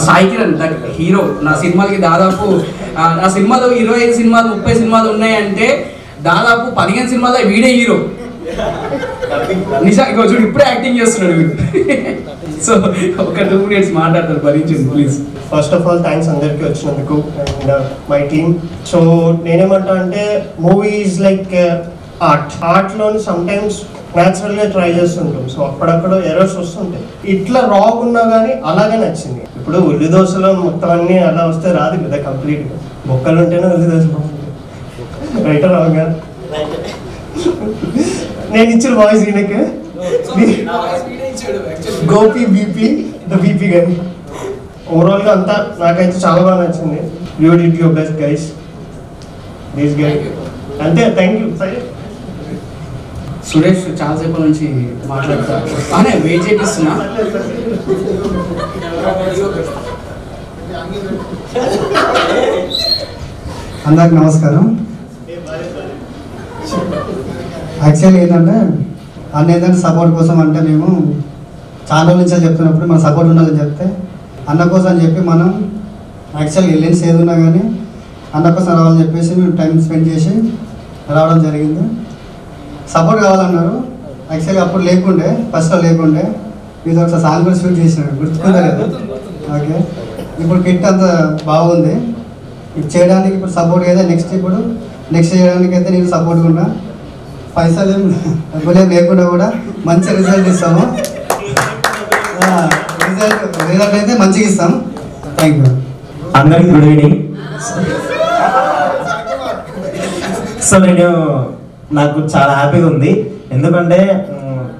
Sai Kiran that hero. నా సినిమాలకి దాదాపు నా సినిమాలో 25 సినిమాలు 30 సినిమాలు ఉన్నాయంటే దాదాపు 15 సినిమాల్లో వీడే హీరో. నిజం చూడు ఇప్పుడే యాక్టింగ్ చేస్తున్నాడు వీడు. సో ఒక 2 minutes మాట్లాడతారు, భరించండి please. First of all thanks అందరికీ వచ్చినందుకు అండ్ మై టీమ్. సో నేనేమంటా అంటే మూవీ ఈజ్ లైక్ ఆర్ట్లోని సమ్టైమ్స్ న్యాచురల్గా ట్రై చేస్తుంటాం. సో అక్కడక్కడ ఎర్రర్స్ వస్తుంటాయి. ఇట్లా రాంగ్ ఉన్నా కానీ అలాగే నచ్చింది. ఇప్పుడు ఉల్లి దోశలో మొత్తం అన్నీ అలా వస్తే రాదు కదా కంప్లీట్గా. బొక్కలు ఉంటేనే ఉల్లి దోశ బాగుంటుంది. రైటర్ రాంగ్ నేను ఇచ్చిన వాయిస్ ఈయనకి గోపి బీపీ ద బీపీ గారి. ఓవరాల్గా అంతా నాకైతే చాలా బాగా నచ్చింది. You did your best guys this guy. అంతే, థ్యాంక్ యూ. సురేష్ చాలాసేపు నుంచి మాట్లాడతా అనే వెయిట్ చేపిస్తున్నా. అందరికి నమస్కారం. యాక్చువల్లీ ఏంటంటే అన్న ఏదైనా సపోర్ట్ కోసం అంటే మేము చాలా రోజుల నుంచి చెప్తున్నప్పుడు మన సపోర్ట్ ఉండాలని చెప్తే అన్న కోసం అని చెప్పి మనం యాక్చువల్లీ ఎల్ఎన్స్ ఏది ఉన్నా కానీ అన్న కోసం రావాలని చెప్పేసి మేము టైం స్పెండ్ చేసి రావడం జరిగింది. సపోర్ట్ కావాలన్నారు. యాక్చువల్లీ అప్పుడు లేకుండే, ఫస్ట్లో లేకుండే. ఇది ఒకసారి సాంగ్ కూడా షూట్ చేసినాడు, గుర్తుకుందా లేదా? ఓకే, ఇప్పుడు కిట్ అంతా బాగుంది. ఇప్పుడు చేయడానికి ఇప్పుడు సపోర్ట్ అయితే నెక్స్ట్ చేయడానికి అయితే నేను సపోర్ట్గా ఉన్నా. పైసలు ఏం లేకుండా కూడా మంచి రిజల్ట్ ఇస్తాము. రిజల్ట్ అయితే మంచిగా ఇస్తాం. Thank you. అందరికి గుడ్ ఈవినింగ్. సో నాకు చాలా హ్యాపీగా ఉంది. ఎందుకంటే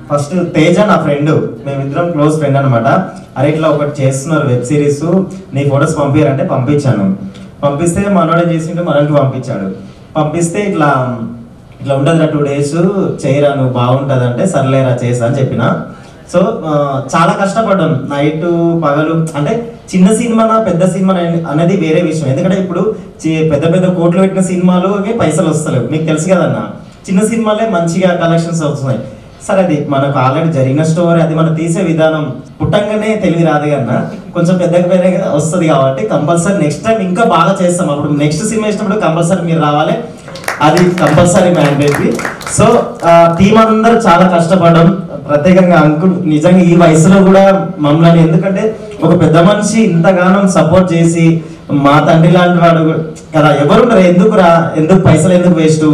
ఫస్ట్ తేజ నా ఫ్రెండ్, మేమిద్దరం క్లోజ్ ఫ్రెండ్ అనమాట. అరే ఇట్లా ఒకటి చేస్తున్నారు వెబ్ సిరీస్, నీ ఫొటోస్ పంపించారంటే పంపించాను. పంపిస్తే మనోడే చేసింటే మనకి పంపించాడు. పంపిస్తే ఇట్లా ఉంటుందిరా 2 days చేయరా నువ్వు బాగుంటుంది అంటే సర్లేరా చేసా అని చెప్పిన. సో చాలా కష్టపడ్డాం, నైట్ పగలు. అంటే చిన్న సినిమా పెద్ద సినిమా అనేది వేరే విషయం. ఎందుకంటే ఇప్పుడు పెద్ద కోట్లు పెట్టిన సినిమాలు పైసలు వస్తలేవు, మీకు తెలుసు కదన్న. చిన్న సినిమాలే మంచిగా కలెక్షన్స్ వస్తున్నాయి. సరే అది మనకు ఆల్రెడీ జరిగిన స్టోరీ, అది మనం తీసే విధానం పుట్టంగానే తెలివి రాదు కన్నా, కొంచెం పెద్దగా వస్తుంది. కాబట్టి కంపల్సరీ నెక్స్ట్ టైం ఇంకా బాగా చేస్తాం. అప్పుడు నెక్స్ట్ సినిమా ఇచ్చినప్పుడు కంపల్సరీ మీరు రావాలి, అది కంపల్సరీ మ్యాండేటరీ. సో టీం అందరూ చాలా కష్టపడడం, ప్రత్యేకంగా అంకుల్ నిజంగా ఈ వయసులో కూడా మమ్మల్ని, ఎందుకంటే ఒక పెద్ద మనిషి ఇంతగానం సపోర్ట్ చేసి, మా తండ్రి లాంటి వాడు కదా ఎవరుంటారు, ఎందుకు పైసలు ఎందుకు వేస్ట్.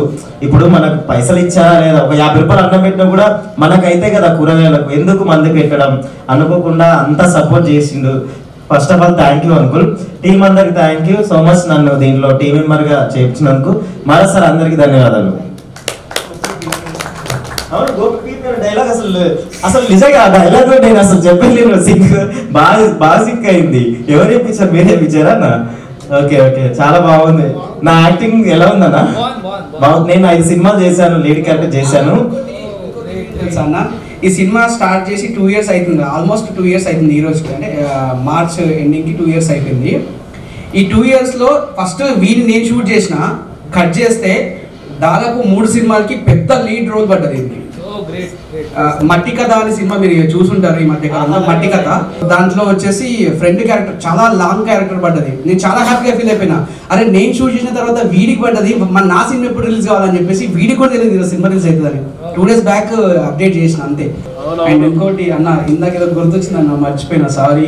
ఇప్పుడు మనకు పైసలు ఇచ్చారా లేదా, ఒక 50 రూపాయలు అన్నం పెట్టినా కూడా మనకైతే కదా కూరగాయలకు, ఎందుకు మంది పెట్టడం అనుకోకుండా అంతా సపోర్ట్ చేసిండు. First of all thank you uncle. Team అందరికి థ్యాంక్ యూ సో మచ్, నన్ను దీంట్లో టీం మెంబర్గా చేర్చినందుకు మరోసారి అందరికి ధన్యవాదాలు. డైలాగ్ అసలు నిజంగా డైలాగ్ నేను అసలు చెప్పలేను. బాగా సిక్ అయింది. ఎవరు చెప్పించారు, మీరు చెప్పించారా అన్న? ఓకే, చాలా బాగుంది. నా యాక్టింగ్ ఎలా ఉందన్నా? బాగుంది. నేను 5 సినిమాలు చేశాను, లీడ్ క్యారెక్టర్ చేశాను. అన్న ఈ సినిమా స్టార్ట్ చేసి 2 years అవుతుంది, ఆల్మోస్ట్ 2 years అవుతుంది ఈ రోజుకి. అంటే మార్చ్ ఎండింగ్కి 2 years అయిపోయింది. ఈ 2 yearsలో ఫస్ట్ వీడిని నేను షూట్ చేసిన, కట్ చేస్తే దాదాపు 3 సినిమాలకి పెద్ద లీడ్ రోల్ పడ్డది. మట్టి కథ అనే సినిమా మీరు చూసుంటారు ఈ మధ్య కాలంలో. మట్టి కథ దాంట్లో వచ్చేసి ఫ్రెండ్ క్యారెక్టర్, చాలా లాంగ్ క్యారెక్టర్ పడ్డది. నేను చాలా హ్యాపీగా ఫీల్ అయిపోయినా. అరే నేను షూట్ చేసిన తర్వాత వీడికి పడ్డది, నా సినిమా ఎప్పుడు రిలీజ్ కావాలని చెప్పేసి వీడికి కూడా తెలియదు సినిమా రిలీజ్ అవుతుందని. 2 days బ్యాక్ అప్డేట్ చేసిన అంతే. అండ్ ఇంకోటి అన్న, ఇందాక ఏదో గుర్తొచ్చింది అన్న, మర్చిపోయినా, సారీ.